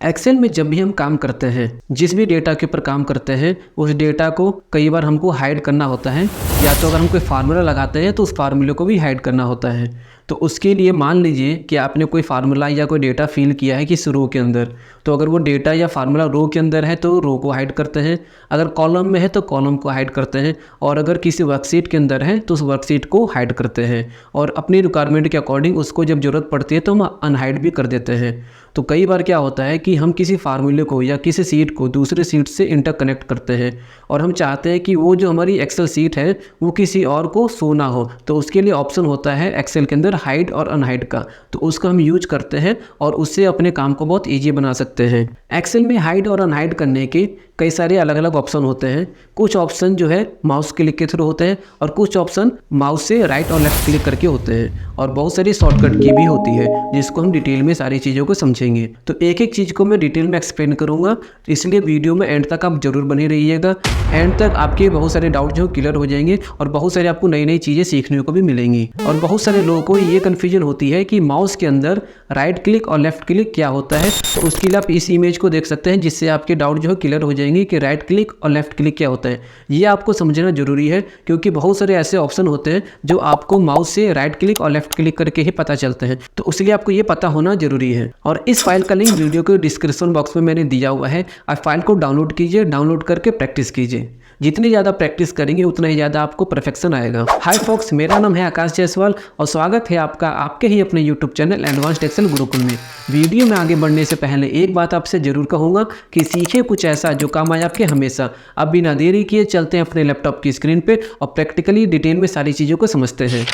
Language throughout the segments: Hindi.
एक्सेल में जब भी हम काम करते हैं, जिस भी डेटा के ऊपर काम करते हैं, उस डेटा को कई बार हमको हाइड करना होता है, या तो अगर हम कोई फार्मूला लगाते हैं तो उस फार्मूले को भी हाइड करना होता है। तो उसके लिए मान लीजिए कि आपने कोई फार्मूला या कोई डेटा फिल किया है किसी रो के अंदर, तो अगर वो डेटा या फार्मूला रो के अंदर है तो रो को हाइड करते हैं, अगर कॉलम में है तो कॉलम को हाइड करते हैं, और अगर किसी वर्कशीट के अंदर है तो उस वर्कशीट को हाइड करते हैं, और अपनी रिक्वायरमेंट के अकॉर्डिंग उसको जब ज़रूरत पड़ती है तो हम अनहाइड भी कर देते हैं। तो कई बार क्या होता है कि हम किसी फार्मूले को या किसी सीट को दूसरे सीट से इंटरकनेक्ट करते हैं, और हम चाहते हैं कि वो जो हमारी एक्सेल सीट है वो किसी और को शो ना हो, तो उसके लिए ऑप्शन होता है एक्सेल के अंदर हाइड और अनहाइड का। तो उसको हम यूज करते हैं और उससे अपने काम को बहुत ईजी बना सकते हैं। एक्सेल में हाइड और अनहाइड करने के कई सारे अलग अलग ऑप्शन होते हैं। कुछ ऑप्शन जो है माउस क्लिक के थ्रू होते हैं, और कुछ ऑप्शन माउस से राइट और लेफ्ट क्लिक करके होते हैं, और बहुत सारी शॉर्टकट की भी होती है जिसको हम डिटेल में सारी चीज़ों को समझेंगे। तो एक एक चीज़ को मैं डिटेल में एक्सप्लेन करूँगा, इसलिए वीडियो में एंड तक आप जरूर बने रहिएगा। एंड तक आपके बहुत सारे डाउट जो क्लियर हो जाएंगे, और बहुत सारे आपको नई नई चीज़ें सीखने को भी मिलेंगी। और बहुत सारे लोगों को ये कन्फ्यूजन होती है कि माउस के अंदर राइट क्लिक और लेफ्ट क्लिक क्या होता है। तो उसके लिए आप इस इमेज को देख सकते हैं, जिससे आपके डाउट जो है क्लियर हो जाएंगे कि राइट क्लिक और लेफ्ट क्लिक क्या होता है। ये आपको समझना जरूरी है, क्योंकि बहुत सारे ऐसे ऑप्शन होते हैं जो आपको माउस से राइट क्लिक और लेफ्ट क्लिक करके ही पता चलते हैं। तो उसलिए आपको ये पता होना जरूरी है। और इस फाइल का लिंक वीडियो के डिस्क्रिप्शन बॉक्स में मैंने दिया हुआ है। आप फाइल को डाउनलोड कीजिए, डाउनलोड करके प्रैक्टिस कीजिए। जितनी ज़्यादा प्रैक्टिस करेंगे उतना ही ज़्यादा आपको परफेक्शन आएगा। हाय फॉक्स, मेरा नाम है आकाश जायसवाल और स्वागत है आपका आपके ही अपने YouTube channel advanced Excel Gurukul में। वीडियो में आगे बढ़ने से पहले एक बात आपसे जरूर कहूँगा कि सीखे कुछ ऐसा जो काम आए आपके हमेशा। अब बिना देरी किए चलते हैं अपने लैपटॉप की स्क्रीन पे और प्रैक्टिकली डिटेल में सारी चीज़ों को समझते हैं।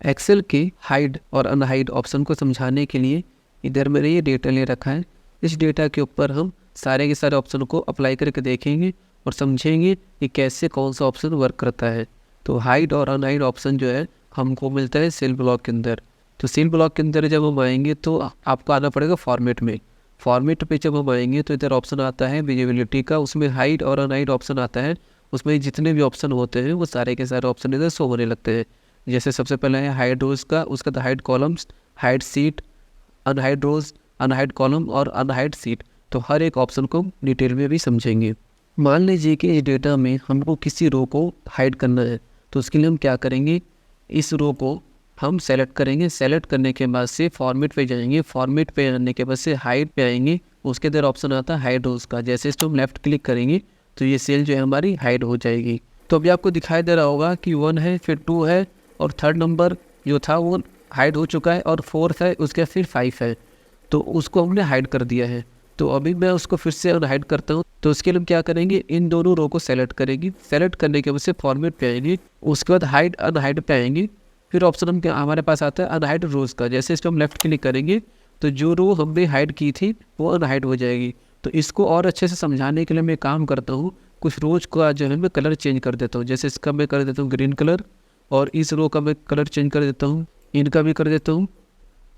एक्सेल के हाइड और अनहाइड ऑप्शन को समझाने के लिए इधर मैंने ये डेटा ले रखा है। इस डेटा के ऊपर हम सारे के सारे ऑप्शन को अप्लाई करके देखेंगे और समझेंगे कि कैसे कौन सा ऑप्शन वर्क करता है। तो हाइड और अनहाइड ऑप्शन जो है हमको मिलता है सेल ब्लॉक के अंदर। तो सेल ब्लॉक के अंदर जब हम आएंगे तो आपको आना पड़ेगा फॉर्मेट में। फॉर्मेट पे जब हम आएंगे तो इधर ऑप्शन आता है विजिबिलिटी का, उसमें हाइड और अनहाइड ऑप्शन आता है। उसमें जितने भी ऑप्शन होते हैं वो सारे के सारे ऑप्शन इधर शो होने लगते हैं। जैसे सबसे पहले है हाइड रोज का, उसका था hide columns, hide sheet, unhide rows, unhide column और अनहाइड सीट। तो हर एक ऑप्शन को डिटेल में भी समझेंगे। मान लीजिए कि इस डेटा में हमको किसी रो को हाइड करना है, तो उसके लिए हम क्या करेंगे, इस रो को हम सेलेक्ट करेंगे। सेलेक्ट करने के बाद से फॉर्मेट पे जाएंगे। फॉर्मेट पे आने के बाद से हाइड पे आएंगे। उसके अंदर ऑप्शन आता है हाइड रोज का। जैसे इसको हम लेफ्ट क्लिक करेंगे तो ये सेल जो है हमारी हाइड हो जाएगी। तो अभी आपको दिखाई दे रहा होगा कि 1 है, फिर 2 है, और थर्ड नंबर जो था वो हाइड हो चुका है, और 4th है, उसके फिर 5 है। तो उसको हमने हाइड कर दिया है। तो अभी मैं उसको फिर से अनहाइड करता हूँ। तो उसके लिए हम क्या करेंगे, इन दोनों रो को सेलेक्ट करेंगे। सेलेक्ट करने के बाद से फॉर्मेट पे आएंगे। उसके बाद हाइड अनहाइड पे आएंगे। फिर ऑप्शन हम हमारे पास आता है अनहाइड रोज का। जैसे इस पर हम लेफ्ट क्लिक करेंगे तो जो रो हमने हाइड की थी वो अनहाइड हो जाएगी। तो इसको और अच्छे से समझाने के लिए मैं काम करता हूँ, कुछ रोज का जो है मैं कलर चेंज कर देता हूँ। जैसे इसका मैं कर देता हूँ ग्रीन कलर, और इस रो का मैं कलर चेंज कर देता हूँ, इनका भी कर देता हूँ,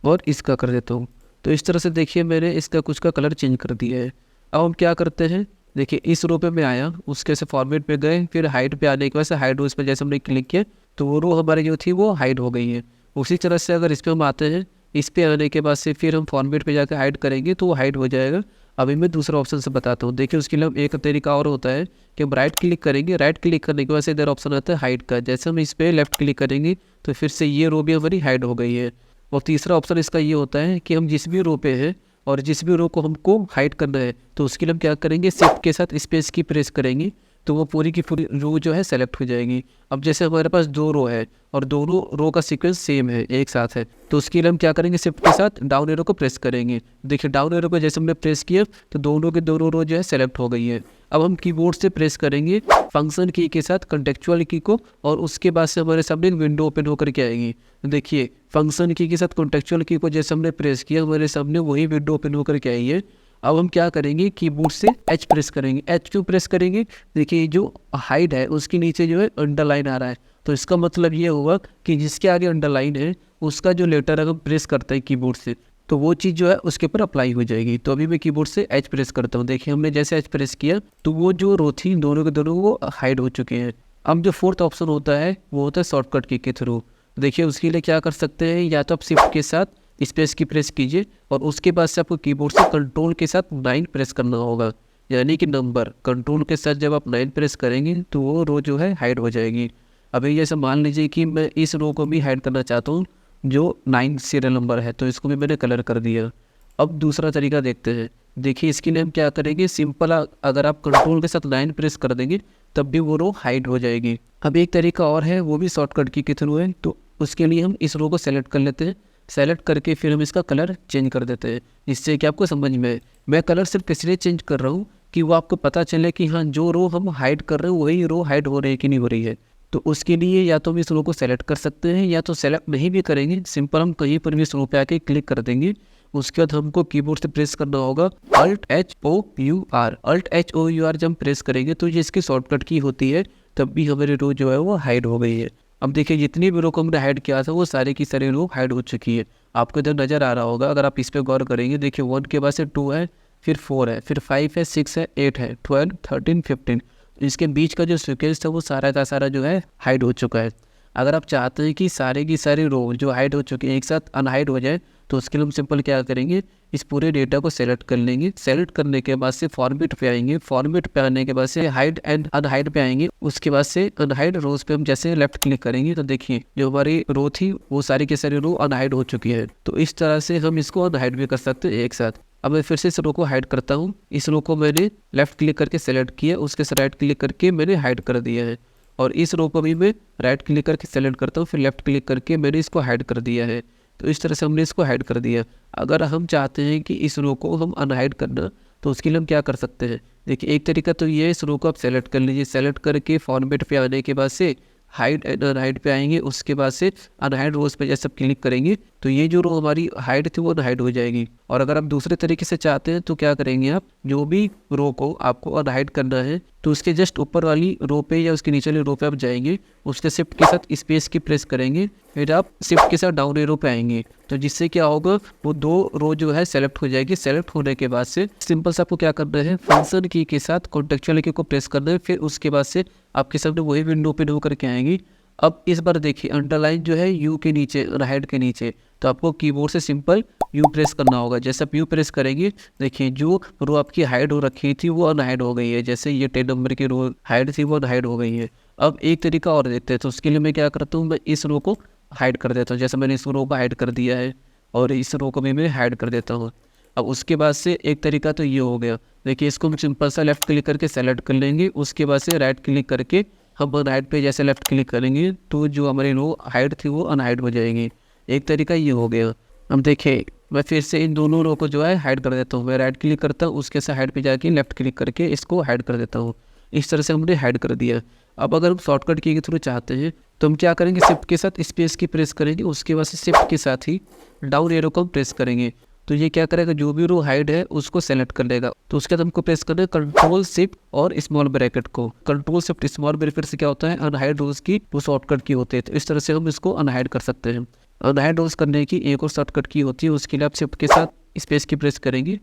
और इसका कर देता हूँ। तो इस तरह से देखिए मैंने इसका कुछ का कलर चेंज कर दिया है। अब हम क्या करते हैं, देखिए इस रो पे मैं आया, उसके से फॉर्मेट पे गए, फिर हाइड पे आने के बाद से हाइड रोज पे जैसे हमने क्लिक किया तो वो रो हमारी जो थी वो हाइड हो गई है। उसी तरह से अगर इस पर हम आते हैं, इस पे आने के बाद से फिर हम फॉर्मेट पे जाकर हाइड करेंगे तो वो हाइड हो जाएगा। अभी मैं दूसरा ऑप्शन से बताता हूँ। देखिए उसके लिए एक तरीका और होता है कि हम राइट क्लिक करेंगे। राइट क्लिक करने के बाद से इधर ऑप्शन आता है हाइड का। जैसे हम इस पर लेफ्ट क्लिक करेंगे तो फिर से ये रो भी हमारी हाइड हो गई है। और तीसरा ऑप्शन इसका ये होता है कि हम जिस भी रो पे हैं और जिस भी रो को हमको हाइड करना है तो उसके लिए हम क्या करेंगे, शिफ्ट के साथ स्पेस की प्रेस करेंगे तो वो पूरी की पूरी रो जो है सेलेक्ट हो जाएगी। अब जैसे हमारे पास 2 रो है और दोनों रो का सीक्वेंस सेम है, एक साथ है, तो उसके लिए हम क्या करेंगे, शिफ्ट के साथ डाउन एरो को प्रेस करेंगे। देखिए डाउन एरो को जैसे हमने प्रेस किया तो दोनों के दोनों रो जो है सेलेक्ट हो गई है। अब हम कीबोर्ड से प्रेस करेंगे फंक्शन की के साथ कंटेक्चुअल की को, और उसके बाद से हमारे सामने एक विंडो ओपन होकर के आएगी। देखिए फंक्शन की के साथ कंटेक्चुअल की को जैसे हमने प्रेस किया हमारे सामने वही विंडो ओपन होकर के आई है। अब हम क्या करेंगे, कीबोर्ड से H प्रेस करेंगे। H क्यों प्रेस करेंगे, देखिए जो हाइड है उसके नीचे जो है अंडरलाइन आ रहा है, तो इसका मतलब ये हुआ कि जिसके आगे अंडरलाइन है उसका जो लेटर अगर प्रेस करता है कीबोर्ड से तो वो चीज़ जो है उसके ऊपर अप्लाई हो जाएगी। तो अभी मैं कीबोर्ड से H प्रेस करता हूँ। देखिए हमने जैसे H प्रेस किया तो वो जो रो थी दोनों के दोनों वो हाइड हो चुके हैं। अब जो 4th ऑप्शन होता है वो होता है शॉर्टकट की के थ्रू। देखिए उसके लिए क्या कर सकते हैं, या तो आप शिफ्ट के साथ स्पेस की प्रेस कीजिए और उसके बाद से आपको कीबोर्ड से कंट्रोल के साथ 9 प्रेस करना होगा, यानी कि नंबर कंट्रोल के साथ जब आप 9 प्रेस करेंगे तो वो रो जो है हाइड हो जाएगी। अभी जैसे मान लीजिए कि मैं इस रो को भी हाइड करना चाहता हूँ जो 9 सीरियल नंबर है, तो इसको भी मैंने कलर कर दिया। अब दूसरा तरीका देखते हैं। देखिए इसके लिए हम क्या करेंगे, सिंपल अगर आप कंट्रोल के साथ 9 प्रेस कर देंगे तब भी वो रो हाइड हो जाएगी। अब एक तरीका और है, वो भी शॉर्टकट की के थ्रू है, तो उसके लिए हम इस रो को सेलेक्ट कर लेते हैं। सेलेक्ट करके फिर हम इसका कलर चेंज कर देते हैं, जिससे कि आपको समझ में आए। मैं कलर सिर्फ इसलिए चेंज कर रहा हूँ कि वो आपको पता चले कि हाँ जो रो हम हाइड कर रहे हैं वही रो हाइड हो रही है कि नहीं हो रही है। तो उसके लिए या तो हम इस रो को सेलेक्ट कर सकते हैं, या तो सेलेक्ट नहीं भी करेंगे, सिंपल हम कहीं पर भी इस रो पे आके क्लिक कर देंगे। उसके बाद हमको कीबोर्ड से प्रेस करना होगा Alt+H+O+U+R। Alt+H+O+U+R जब हम प्रेस करेंगे तो ये इसकी शॉर्टकट की होती है, तब भी हमारी रो जो है वो हाइड हो गई है। अब देखिए जितनी भी रो को हमने हाइड किया था वो सारी की सारी रो हाइड हो चुकी है। आपको इधर नज़र आ रहा होगा, अगर आप इस पर गौर करेंगे, देखिए 1 के बाद से 2 है, फिर 4 है, फिर 5 है, 6 है, 8 है, 12, 13, 15। इसके बीच का जो सीक्वेंस था वो सारा का सारा जो है हाइड हो चुका है। अगर आप चाहते हैं कि सारे की सारी रो जो हाइड हो चुकी है एक साथ अनहाइड हो जाए, तो उसके लिए हम सिंपल क्या करेंगे, इस पूरे डेटा को सेलेक्ट कर लेंगे। सेलेक्ट करने के बाद से फॉर्मेट पे आएंगे, फॉर्मेट पे आने के बाद से हाइड एंड अनहाइड पे आएंगे। उसके बाद से अनहाइड रोज पे हम जैसे लेफ्ट क्लिक करेंगे तो देखिए जो हमारी रो थी वो सारी की सारी रो अनहाइड हो चुकी है। तो इस तरह से हम इसको अनहाइड भी कर सकते हैं एक साथ। अब मैं फिर से इस रो को हाइड करता हूँ। इस रो को मैंने लेफ्ट क्लिक करके सेलेक्ट किया, उसके साथ राइट क्लिक करके मैंने हाइड कर दिया है। और इस रो को भी मैं राइट क्लिक करके सेलेक्ट करता हूँ, फिर लेफ्ट क्लिक करके मैंने इसको हाइड कर दिया है। तो इस तरह से हमने इसको हाइड कर दिया। अगर हम चाहते हैं कि इस रो को हम अनहाइड करना, तो उसके लिए हम क्या कर सकते हैं। देखिए एक तरीका तो ये है, इस रो को आप सेलेक्ट कर लीजिए। सेलेक्ट करके फॉर्मेट पे आने के बाद से हाइड एंड अनहाइड पे आएंगे, उसके बाद से अनहाइड रोज पे जैसे क्लिक करेंगे तो ये जो रो हमारी हाइड थी वो अनहाइड हो जाएगी। और अगर आप दूसरे तरीके से चाहते हैं तो क्या करेंगे, आप जो भी रो को आपको अनहाइड करना है तो उसके जस्ट ऊपर वाली रो पे या उसके नीचे वाली रो पे आप जाएंगे, उसके शिफ्ट के साथ स्पेस की प्रेस करेंगे, फिर आप शिफ्ट के साथ डाउन एरो पे आएंगे, तो जिससे क्या होगा वो 2 रो जो है सेलेक्ट हो जाएगी। सेलेक्ट होने के बाद से सिंपल से आपको क्या करना है, फंक्शन की के साथ कॉन्टेक्चुअल की को प्रेस करना है, फिर उसके बाद से आपके सामने वही विंडो ओपन होकर के आएंगी। अब इस बार देखिए अंडरलाइन जो है यू के नीचे, राइट के नीचे, तो आपको कीबोर्ड से सिंपल यू प्रेस करना होगा। जैसे आप यू प्रेस करेंगे देखिए जो रो आपकी हाइड हो रखी थी वो अनहाइड हो गई है। जैसे ये 10 नंबर की रो हाइड थी वो अनहाइड हो गई है। अब एक तरीका और देखते हैं, तो उसके लिए मैं क्या करता हूँ, मैं इस रो को हाइड कर देता हूँ। जैसे मैंने इस रो को हाइड कर दिया है और इस रो को भी मैं हाइड कर देता हूँ। अब उसके बाद से एक तरीका तो ये हो गया। देखिए इसको हम सिंपल सा लेफ्ट क्लिक करके सेलेक्ट कर लेंगे, उसके बाद से राइट क्लिक करके हम राइट पे जैसे लेफ्ट क्लिक करेंगे तो जो हमारी रो हाइड थी वो अनहाइड हो जाएगी। एक तरीका ये हो गया। अब देखिए मैं फिर से इन दोनों रो को जो है हाइड कर देता हूँ। मैं राइट क्लिक करता हूँ, उसके साथ हाइड पे जाके लेफ्ट क्लिक करके इसको हाइड कर देता हूँ। इस तरह से हमने हाइड कर दिया। अब अगर हम शॉर्टकट की के थ्रू चाहते हैं तो हम क्या करेंगे, शिफ्ट के साथ स्पेस की प्रेस करेंगे, उसके बाद से शिफ्ट के साथ ही डाउन एरो को प्रेस करेंगे, तो ये क्या करेगा, जो भी रो हाइड है उसको सेलेक्ट कर लेगा। तो उसके बाद हमको प्रेस करना है कंट्रोल शिफ्ट और स्मॉल ब्रैकेट को। कंट्रोल शिफ्ट स्मॉल ब्रैकेट से क्या होता है, अनहाइड रोज की वो शॉर्टकट की होती है। तो इस तरह से हम इसको अनहाइड कर सकते हैं। अनहाइड रोज करने की एक और शॉर्टकट की होती है, उसके लिए आप शिफ्ट के साथ स्पेस की प्रेस करेंगे,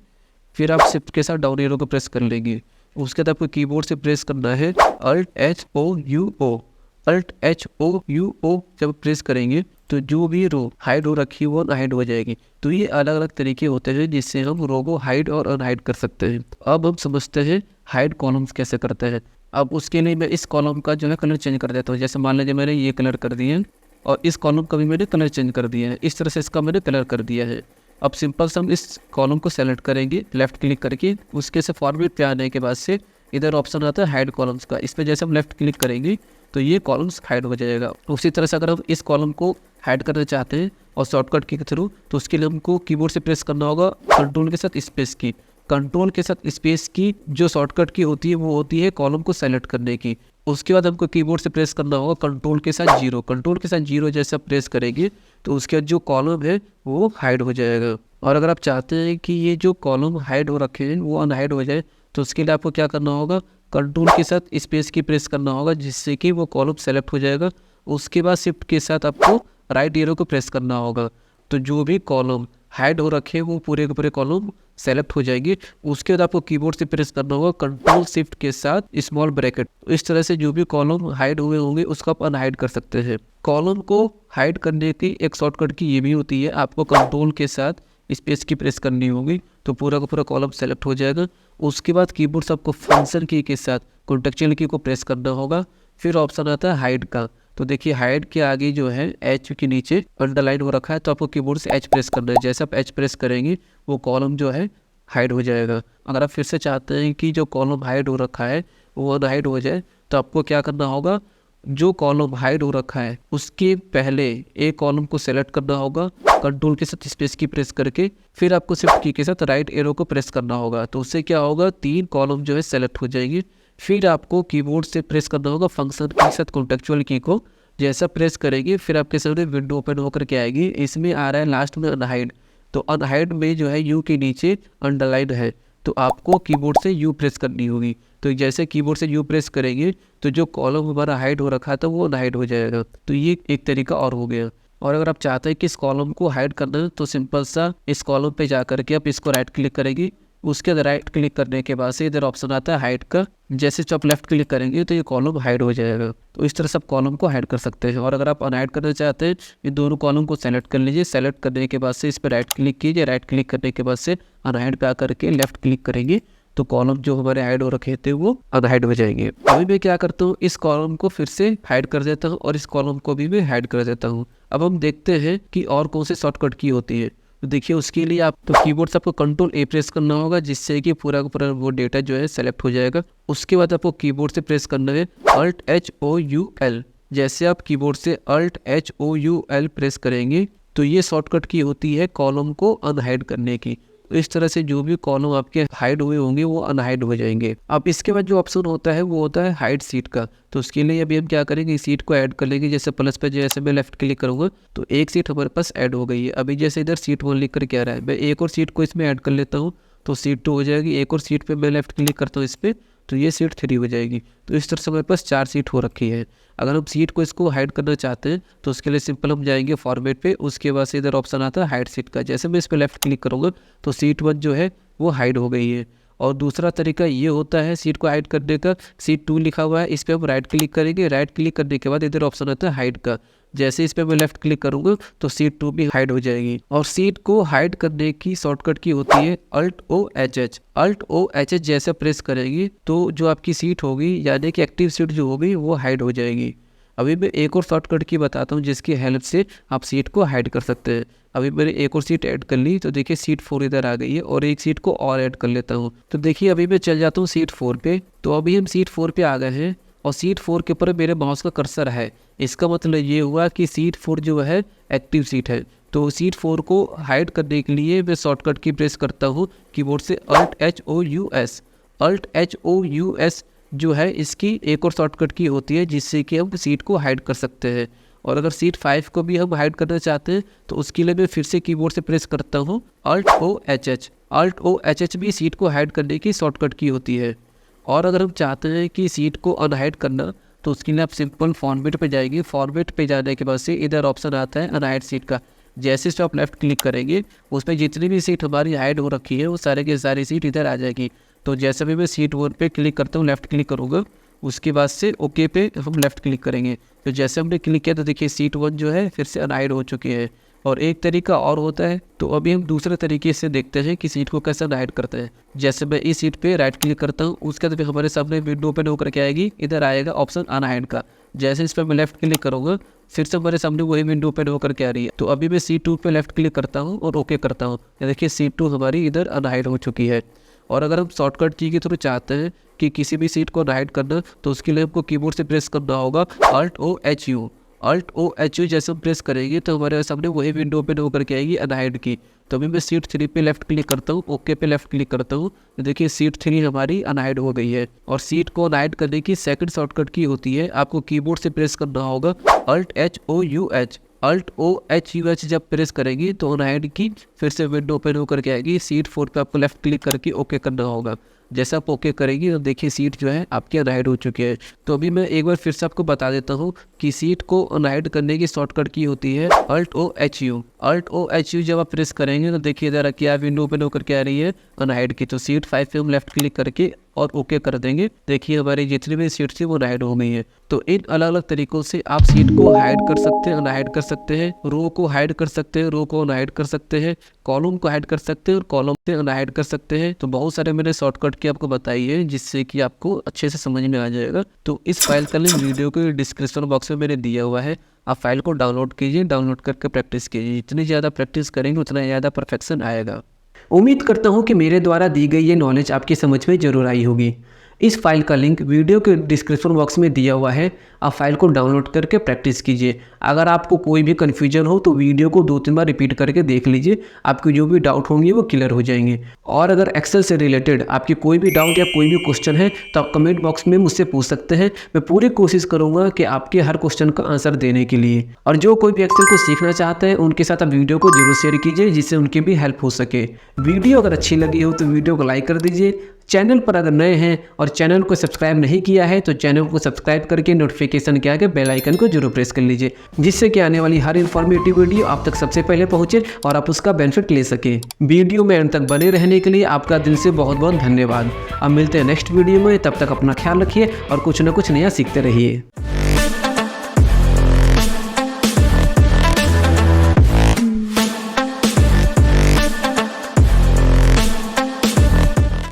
फिर आप शिफ्ट के साथ डाउन एरो को प्रेस कर लेंगे। उसके बाद आपको कीबोर्ड से प्रेस करना है Alt+H+O+U+O। Alt+H+O+U+O जब प्रेस करेंगे तो जो भी रो हाइड हो रखी है वो अनहाइड हो जाएगी। तो ये अलग अलग तरीके होते हैं जिससे हम रो को हाइड और अनहाइड कर सकते हैं। अब हम समझते हैं हाइड कॉलम्स कैसे करते हैं। अब उसके लिए मैं इस कॉलम का जो है कलर चेंज कर देता हूँ। जैसे मान लीजिए मैंने ये कलर कर दिया है और इस कॉलम का भी मैंने कलर चेंज कर दिया है। इस तरह से इसका मैंने कलर कर दिया है। अब सिंपल से हम इस कॉलम को सेलेक्ट करेंगे लेफ्ट क्लिक करके, उसके से फॉर्मेट पे आने के बाद से इधर ऑप्शन आता है हाइड कॉलम्स का। इस पर जैसे हम लेफ्ट क्लिक करेंगे तो ये कॉलम्स हाइड हो जाएगा। उसी तरह से अगर हम इस कॉलम को हाइड करना चाहते हैं और शॉर्टकट की के थ्रू, तो उसके लिए हमको कीबोर्ड से प्रेस करना होगा कंट्रोल के साथ स्पेस की। कंट्रोल के साथ स्पेस की जो शॉर्टकट की होती है वो होती है कॉलम को सेलेक्ट करने की। उसके बाद हमको कीबोर्ड से प्रेस करना होगा कंट्रोल के साथ जीरो। कंट्रोल के साथ जीरो जैसे प्रेस करेंगे तो उसके बाद जो कॉलम है वो हाइड हो जाएगा। और अगर आप चाहते हैं कि ये जो कॉलम हाइड हो रखे हैं वो अनहाइड हो जाए, तो उसके लिए आपको क्या करना होगा, कंट्रोल के साथ स्पेस की प्रेस करना होगा, जिससे कि वो कॉलम सेलेक्ट हो जाएगा। उसके बाद शिफ्ट के साथ आपको राइट एरो को प्रेस करना होगा। तो जो भी कॉलम हाइड हो रखे हैं वो पूरे के पूरे कॉलम सेलेक्ट हो जाएंगे। उसके बाद आपको कीबोर्ड से प्रेस करना होगा कंट्रोल शिफ्ट के साथ स्मॉल ब्रैकेट। इस तरह से जो भी कॉलम हाइड हुए होंगे उसको आप अनहाइड कर सकते हैं। कॉलम को हाइड करने की एक शॉर्टकट की ये भी होती है, आपको कंट्रोल के साथ स्पेस की प्रेस करनी होगी तो पूरा का पूरा कॉलम सेलेक्ट हो जाएगा। उसके बाद कीबोर्ड से आपको फंक्शन की के साथ कॉन्टेक्चुअल की को प्रेस करना होगा। फिर ऑप्शन आता है हाइड का, तो देखिए हाइड के आगे जो है एच के नीचे अंडरलाइन हो रखा है, तो आपको कीबोर्ड से एच प्रेस करना है। जैसे आप एच प्रेस करेंगे वो कॉलम जो है हाइड हो जाएगा। अगर आप फिर से चाहते हैं कि जो कॉलम हाइड हो रखा है वो अनहाइड हो जाए तो आपको क्या करना होगा, जो कॉलम हाइड हो रखा है उसके पहले एक कॉलम को सेलेक्ट करना होगा कंट्रोल के साथ स्पेस की प्रेस करके, फिर आपको शिफ्ट की के साथ राइट एरो को प्रेस करना होगा। तो उससे क्या होगा, 3 कॉलम जो है सेलेक्ट हो जाएंगे। फिर आपको कीबोर्ड से प्रेस करना होगा फंक्शन के साथ कॉन्टेक्चुअल की को। जैसा प्रेस करेंगे फिर आपके सामने विंडो ओपन होकर के आएगी। इसमें आ रहा है लास्ट में अनहाइड, तो अनहाइड में जो है यू के नीचे अंडरलाइन है, तो आपको कीबोर्ड से यू प्रेस करनी होगी। तो जैसे कीबोर्ड से यू प्रेस करेंगे तो जो कॉलम हमारा हाइड हो रखा था वो अनहाइड हो जाएगा। तो ये एक तरीका और हो गया। और अगर आप चाहते हैं कि इस कॉलम को हाइड करना है तो सिंपल सा इस कॉलम पे जा करके आप इसको राइट क्लिक करेंगे। उसके बाद राइट क्लिक करने के बाद से इधर ऑप्शन आता है हाइड का, जैसे जब आप लेफ्ट क्लिक करेंगे तो ये कॉलम हाइड हो जाएगा। तो इस तरह से आप कॉलम को हाइड कर सकते हैं। और अगर आप अनहाइड करना चाहते हैं इन दोनों कॉलम को सेलेक्ट कर लीजिए। सेलेक्ट करने के बाद से इस पर राइट क्लिक कीजिए। राइट क्लिक करने के बाद से अनहाइड पे आकर के लेफ्ट क्लिक करेंगे तो कॉलम जो हमारे हाइड हो रखे थे वो अनहाइड हो जाएंगे। अभी मैं क्या करता हूँ, इस कॉलम को फिर से हाइड कर देता हूँ और इस कॉलम को भी मैं हाइड कर देता हूँ। अब हम देखते हैं कि और कौन से शॉर्टकट की होती है। तो देखिए उसके लिए आप तो कीबोर्ड से आपको कंट्रोल ए प्रेस करना होगा जिससे कि पूरा का पूरा वो डेटा जो है सेलेक्ट हो जाएगा। उसके बाद आपको कीबोर्ड से प्रेस करना है alt H O U L. जैसे आप कीबोर्ड से alt H O U L press करेंगे तो ये शॉर्टकट की होती है कॉलम को अनहाइड करने की। इस तरह से जो भी कॉलम आपके हाइड हुए होंगे वो अनहाइड हो जाएंगे। अब इसके बाद जो ऑप्शन होता है वो होता है हाइड सीट का। तो उसके लिए अभी हम क्या करेंगे, इस सीट को ऐड कर लेंगे। जैसे प्लस पे जैसे मैं लेफ्ट क्लिक करूँगा तो एक सीट हमारे पास ऐड हो गई है। अभी जैसे इधर सीट 1 लिख कर क्या रहा है, मैं एक और सीट को इसमें ऐड कर लेता हूँ तो सीट 2 हो जाएगी। एक और सीट पे मैं लेफ्ट क्लिक करता हूँ इस पर तो ये सीट 3 हो जाएगी। तो इस तरह से हमारे पास 4 सीट हो रखी है। अगर हम सीट को इसको हाइड करना चाहते हैं तो उसके लिए सिंपल हम जाएंगे फॉर्मेट पे। उसके बाद से इधर ऑप्शन आता है हाइड सीट का। जैसे मैं इस पर लेफ्ट क्लिक करूँगा तो सीट 1 जो है वो हाइड हो गई है। और दूसरा तरीका ये होता है सीट को हाइड करने का, सीट 2 लिखा हुआ है इस पर हम राइट क्लिक करेंगे। राइट क्लिक करने के बाद इधर ऑप्शन आता है हाइड का। जैसे इस पर मैं लेफ्ट क्लिक करूँगा तो सीट 2 भी हाइड हो जाएगी। और सीट को हाइड करने की शॉर्टकट की होती है alt O H H. Alt O H H जैसे प्रेस करेंगे तो जो आपकी सीट होगी यानी कि एक्टिव सीट जो होगी वो हाइड हो जाएगी। अभी मैं एक और शॉर्टकट की बताता हूँ जिसकी हेल्प से आप सीट को हाइड कर सकते हैं। अभी मैंने एक और सीट ऐड कर ली तो देखिए सीट 4 इधर आ गई है और एक सीट को और ऐड कर लेता हूँ। तो देखिए अभी मैं चल जाता हूँ सीट 4 पे। तो अभी हम सीट 4 पे आ गए हैं और सीट 4 के ऊपर मेरे माउस का कर्सर है। इसका मतलब ये हुआ कि सीट 4 जो है एक्टिव सीट है। तो सीट 4 को हाइड करने के लिए मैं शॉर्टकट की प्रेस करता हूँ कीबोर्ड से alt H O U S. Alt H O U S जो है इसकी एक और शॉर्टकट की होती है जिससे कि हम सीट को हाइड कर सकते हैं। और अगर सीट 5 को भी हम हाइड करना चाहते हैं तो उसके लिए मैं फिर से कीबोर्ड से प्रेस करता हूँ alt O H H. Alt O H H भी सीट को हाइड करने की शॉर्टकट की होती है। और अगर हम चाहते हैं कि सीट को अनहाइड करना तो उसके लिए आप सिंपल फॉर्मेट पे जाएंगे। फॉर्मेट पे जाने के बाद से इधर ऑप्शन आता है अनहाइड सीट का। जैसे इस पर आप लेफ्ट क्लिक करेंगे उसमें जितनी भी सीट हमारी हाइड हो रखी है वो सारे की सारी सीट इधर आ जाएगी। तो जैसे भी मैं सीट 1 पे क्लिक करता हूँ लेफ्ट क्लिक करूँगा उसके बाद से ओके पे हम लेफ्ट क्लिक करेंगे। तो जैसे हमने क्लिक किया तो देखिए सीट 1 जो है फिर से अनहाइड हो चुकी है। और एक तरीका और होता है, तो अभी हम दूसरे तरीके से देखते हैं कि सीट को कैसे अनहाइड करते हैं। जैसे मैं इस सीट पे राइट क्लिक करता हूँ उसके बाद हमारे सामने विंडो ओपन होकर के आएगी। इधर आएगा ऑप्शन अनहाइड का। जैसे इस पर मैं लेफ्ट क्लिक करूँगा फिर से हमारे सामने वही विंडो ओपन होकर के आ रही है। तो अभी मैं सीट 2 पे लेफ्ट क्लिक करता हूँ और ओके करता हूँ। देखिए सीट 2 हमारी इधर अनहाइड हो चुकी है। और अगर हम शॉर्टकट की के थ्रू चाहते हैं कि किसी भी सीट को अनहाइड करना तो उसके लिए हमको कीबोर्ड से प्रेस करना होगा alt O H U. Alt O H U जैसे हम प्रेस करेंगे तो हमारे सामने वही विंडो ओपन होकर के आएगी अनहाइड की। तो अभी मैं सीट 3 पे लेफ्ट क्लिक करता हूँ, ओके पे लेफ्ट क्लिक करता हूँ। तो देखिए सीट 3 हमारी अनहाइड हो गई है। और सीट को अनहाइड करने की सेकंड शॉर्टकट की होती है, आपको कीबोर्ड से प्रेस करना होगा alt H O U H. Alt-O-H-U-H जब प्रेस करेंगी तो अनहाइड की फिर से विंडो ओपन होकर के आएगी। सीट 4 पे आपको लेफ्ट क्लिक करके ओके करना होगा। जैसा आप ओके करेंगी तो देखिए सीट जो है आपकी अनहाइड हो चुकी है। तो अभी मैं एक बार फिर से आपको बता देता हूँ कि सीट को अनहाइड करने की शॉर्टकट की होती है Alt-O-H-U। Alt-O-H-U जब आप प्रेस करेंगे तो देखिए ज़रा क्या विंडो ओपन होकर के आ रही है अनहाइड की। तो सीट 5 पे हम लेफ्ट क्लिक करके और ओके कर देंगे। देखिए हमारी जितनी भी सीट थी वो हाइड हो गई है। तो इन अलग अलग तरीकों से आप सीट को हाइड कर सकते हैं, अनहाइड कर सकते हैं, रो को हाइड कर सकते हैं, रो को अनहाइड कर सकते हैं, कॉलम को हाइड कर सकते हैं और कॉलम से अनहाइड कर सकते हैं। तो बहुत सारे मैंने शॉर्टकट की आपको बताई है जिससे कि आपको अच्छे से समझ में आ जाएगा। तो इस फाइल का लिंक वीडियो के डिस्क्रिप्शन बॉक्स में मैंने दिया हुआ है। आप फाइल को डाउनलोड कीजिए, डाउनलोड करके प्रैक्टिस कीजिए। जितनी ज़्यादा प्रैक्टिस करेंगे उतना ज़्यादा परफेक्शन आएगा। उम्मीद करता हूँ कि मेरे द्वारा दी गई ये नॉलेज आपकी समझ में ज़रूर आई होगी। इस फाइल का लिंक वीडियो के डिस्क्रिप्शन बॉक्स में दिया हुआ है। आप फाइल को डाउनलोड करके प्रैक्टिस कीजिए। अगर आपको कोई भी कन्फ्यूजन हो तो वीडियो को 2-3 बार रिपीट करके देख लीजिए। आपकी जो भी डाउट होंगे वो क्लियर हो जाएंगे। और अगर एक्सेल से रिलेटेड आपकी कोई भी डाउट या कोई भी क्वेश्चन है तो आप कमेंट बॉक्स में मुझसे पूछ सकते हैं। मैं पूरी कोशिश करूँगा कि आपके हर क्वेश्चन का आंसर देने के लिए। और जो कोई भी एक्सेल को सीखना चाहते हैं उनके साथ आप वीडियो को जरूर शेयर कीजिए जिससे उनकी भी हेल्प हो सके। वीडियो अगर अच्छी लगी हो तो वीडियो को लाइक कर दीजिए। चैनल पर अगर नए हैं और चैनल को सब्सक्राइब नहीं किया है तो चैनल को सब्सक्राइब करके नोटिफिकेशन के आगे बेल आइकन को जरूर प्रेस कर लीजिए जिससे कि आने वाली हर इन्फॉर्मेटिव वीडियो आप तक सबसे पहले पहुंचे और आप उसका बेनिफिट ले सके। वीडियो में अंत तक बने रहने के लिए आपका दिल से बहुत बहुत धन्यवाद। अब मिलते हैं नेक्स्ट वीडियो में, तब तक अपना ख्याल रखिए और कुछ न कुछ नया सीखते रहिए।